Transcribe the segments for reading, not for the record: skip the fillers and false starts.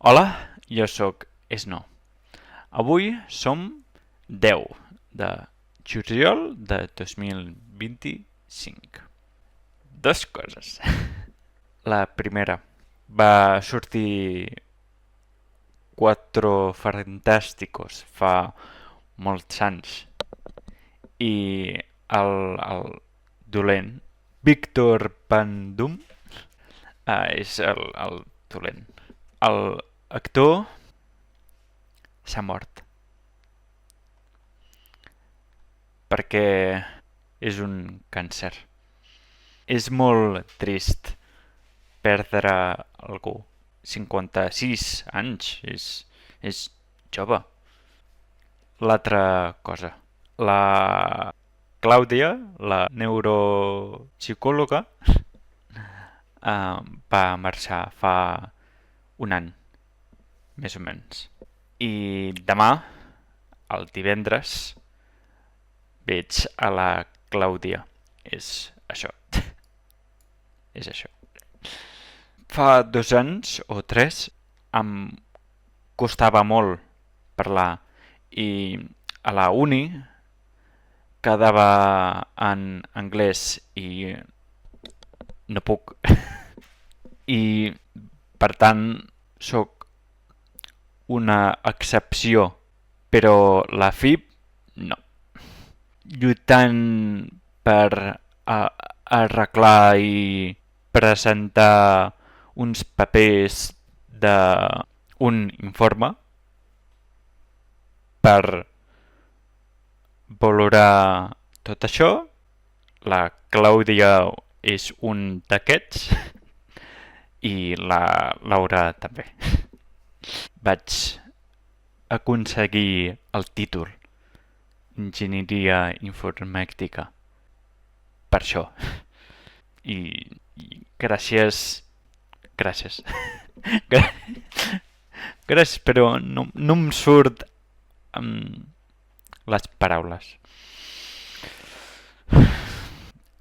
Hola, jo sóc Snow. Avui som 10 de juliol de 2025. Dos coses. La primera, va sortir Quatre Fantásticos fa molts anys i el dolent Víctor Van Doom és el dolent. El actor s'ha mort perquè és un càncer. És molt trist perdre algú. 56 anys, és jove. L'altra cosa, la Clàudia, la neuropsicòloga, va marxar fa un any, més o menys. I demà, el divendres, veig a la Clàudia. És això. És això. Fa 2 anys o 3 em costava molt parlar i a la uni quedava en anglès i no puc. I per tant sóc una excepció, però la FIP no. Lluitant per arreglar i presentar uns papers d'un informe per valorar tot això. La Clàudia és un d'aquests i la Laura també. Vaig aconseguir el títol Enginyeria Informàtica per això. I gràcies. Gràcies. Gràcies, però no em surt les paraules.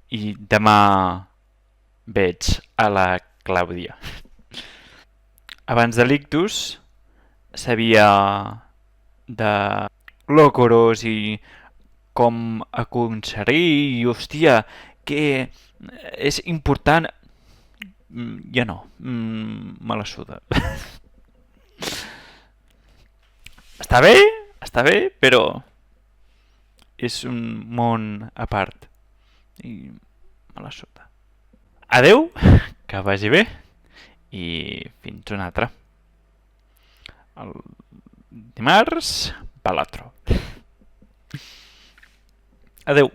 I demà veig a la Clàudia. Abans de l'ictus sabia de lòcoros i com aconseguir i hòstia, que és important. Ja no, me la suda. Està bé, però és un món a part i me la suda. Adeu, que vagi bé i fins una altra. El dimarts, Balatro. Adeu.